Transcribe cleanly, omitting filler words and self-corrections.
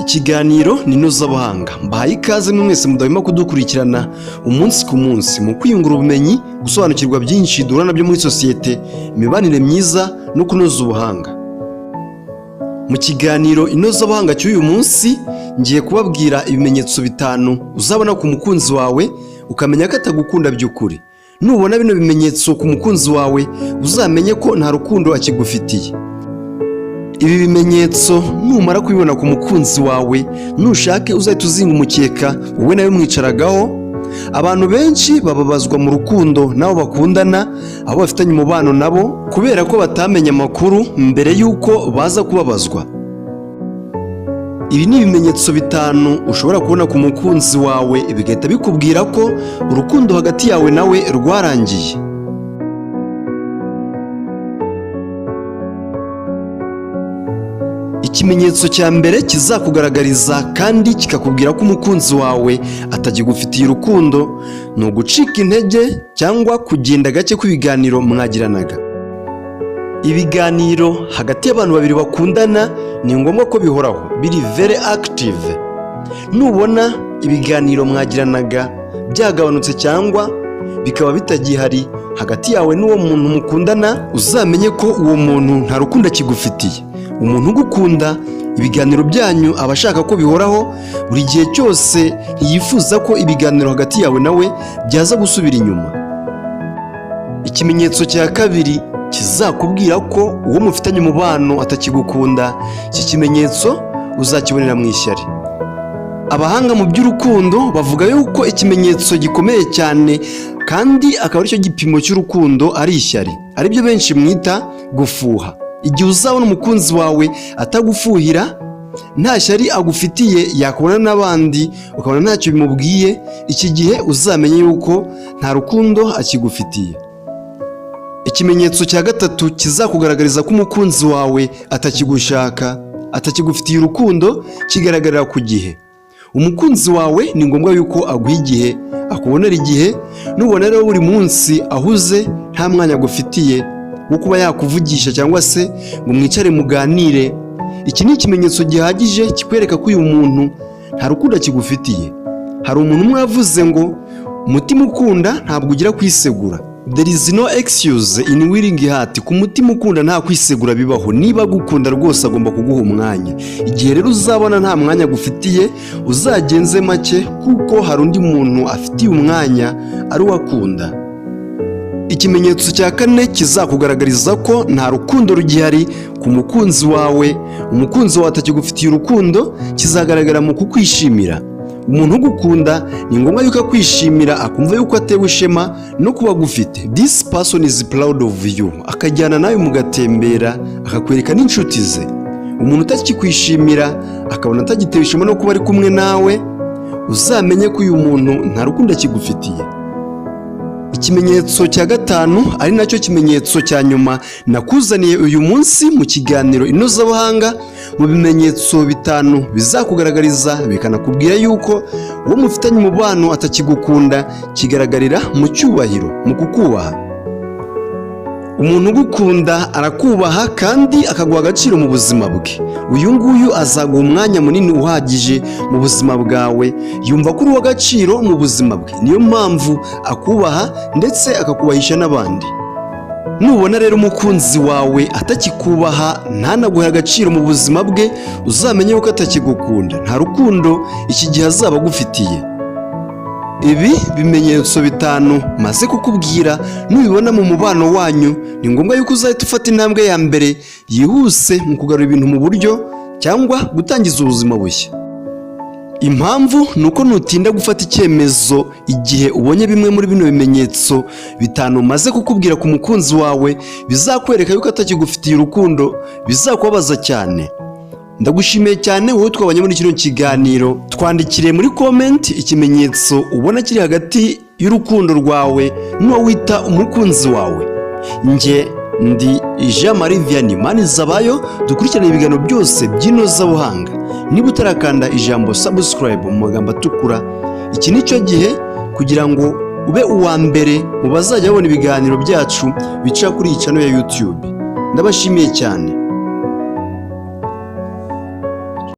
Ikiganiro ni INOZABUHANGA. Mbahaye ikaze mwese mudahwema kudukurikirana umunsi ku munsi mu kwiyungura ubumenyi, gusobanukirwa byinshi duhura nabyo muri sosiyete, imibanire myiza no kunoza ubuhanga. Mu kiganiro INOZABUHANGA cy'uyu munsi ngiye kubabwira ibimenyetso bitanu uzabona ku mukunzi wawe ukamenya ko atagukunda by'ukuri. Nubona bino bimenyetso ku mukunzi wawe uzamenye ko nta rukundo akigufitiye. Ibi bimenyetso numara kubibona ku mukunzi wawe, nushake uzahita uzinga umukeka wowe nawe mwicaragaho. Abantu benshi bababazwa mu rukundo nabo bakundana, abo bafitanye umubano nabo, kubera ko batamenya amakuru mbere yuko baza kubabazwa. Ibi ni ibimenyetso bitanu ushobora kubona ku mukunzi wawe bigahita bikubwira ko urukundo hagati yawe nawe rwarangiye. Ikimenyetso cya mbere kizakugaragariza kandi kikakubwira ko umukunzi wawe atagigufitiye urukundo ni ugucika intege cyangwa kugenda gake kw'ibiganiro mwagiranaga. Ibiganiro hagati y'abantu babiri bakundana ni ngombwa ko bihoraho, biri very active. Nubona ibiganiro mwagiranaga byagabanutse cyangwa bikaba bitagihari hagati yawe n'uwo muntu mukundana, uzamenye ko uwo muntu nta rukundo akigufitiye. Umuntu ugukunda, ibiganiro byanyu aba ashaka ko bihoraho buri gihe cyose, ntiyifuza ko ibiganiro hagati yawe nawe byaza gusubira inyuma. Ikimenyetso cya kabiri kizakubwira ko uwo mufitanye umubano atakigukunda, iki kimenyetso uzakibonera mu ishyari. Abahanga mu by'urukundo bavuga yuko ikimenyetso gikomeye cyane kandi akaba aricyo gipimo cy'urukundo ari ishyari, aribyo benshi mwita gufuha. Igihe uzabona umukunzi wawe atagufuhira, nta shyari agufitiye, yakubona n'abandi ukabona ntacyo bimubwiye, iki gihe uzamenye yuko nta rukundo akigufitiye. Ikimenyetso cya gatatu kizakugaragariza ko umukunzi wawe atakigushaka, atakigufitiye urukundo, kigaragarira ku gihe. Umukunzi wawe ni ngombwa yuko aguha igihe, akubonera igihe. Nubona rero buri munsi ahuze, nta mwanya agufitiye wo kuba yakuvugisha cyangwa se ngo mwicare muganire, iki ni ikimenyetso gihagije kikwereka ko uyu muntu nta rukundo akigufitiye. Hari umuntu umwe yavuze ngo umutima ukunda ntabwo ugira kwisegura. There is no excuse in willing heart. Ku mutima ukunda nta kwisegura bibaho. Niba gukunda rwose agomba kuguha umwanya. Igihe rero uzabona nta mwanya agufitiye, uzagenze make kuko hari undi muntu afitiye umwanya ari wakunda. Ikimenyetso cya kane kizakugaragariza ko nta rukundo rugihari ku mukunzi wawe, umukunzi wawe atakigufitiye urukundo, kizagaragara mu kukwishimira. Umuntu ugukunda ni ngombwa yuko akwishimira, akumva yuko atewe ishema no kuba agufite. This person is proud of you. Akajyana nawe mugatembera, akakwereka n'inshuti ze. Umuntu utakikwishimira, akabona atagitewe ishema no kuba ari kumwe nawe, uzamenye ko uyu muntu nta rukundo akigufitiye. Ikimenyetso cya gatanu ari nacyo kimenyetso cya nyuma nakuzaniye uyu munsi mu kiganiro INOZABUHANGA, mu bimenyetso bitanu bizakugaragariza bikanakubwira yuko uwo mufitanye umubano atakigukunda, kigaragarira mu cyubahiro, mu kukubaha. Umuntu ugukunda arakubaha kandi akaguha agaciro mu buzima bwe. Uyu nguyu azaguha umwanya munini uhagije mu buzima bwawe, yumva ko uri uw'agaciro mu buzima bwe, niyo mpamvu akubaha ndetse akakubahisha n'abandi. Nubona rero umukunzi wawe atakikubaha, ntanaguhe agaciro mu buzima bwe, uzamenye yuko atakigukunda, nta rukundo iki gihe azaba agufitiye. Ibi bimenyetso bitanu maze kukubwira, nubibona mu mubano wanyu, ni ngombwa yuko uzahita ufata intambwe ya mbere yihuse mu kugarura ibintu mu buryo cyangwa gutangiza ubuzima bushya. Impamvu ni uko nutinda gufata icyemezo igihe ubonye bimwe muri bino bimenyetso bitanu maze kukubwira ku mukunzi wawe, bizakwereka yuko atakigufitiye urukundo, bizakubabaza cyane. Ndagushimiye cyane wowe twabanye muri kino kiganiro. Twandikire muri comment ikimenyetso ubona kiri hagati y'urukundo rwawe n'uwo wita umukunzi wawe. Nge ndi Jean-Marie Vianney Manizabayo, dukurikirana ibiganiro byose by'INOZABUHANGA. Niba utarakanda ijambo subscribe mu magambo atukura, iki nicyo gihe kugira ngo ube uwa mbere mu bazajya babona ibiganiro byacu bica kuri iyi channel ya YouTube. Ndabashimiye cyane.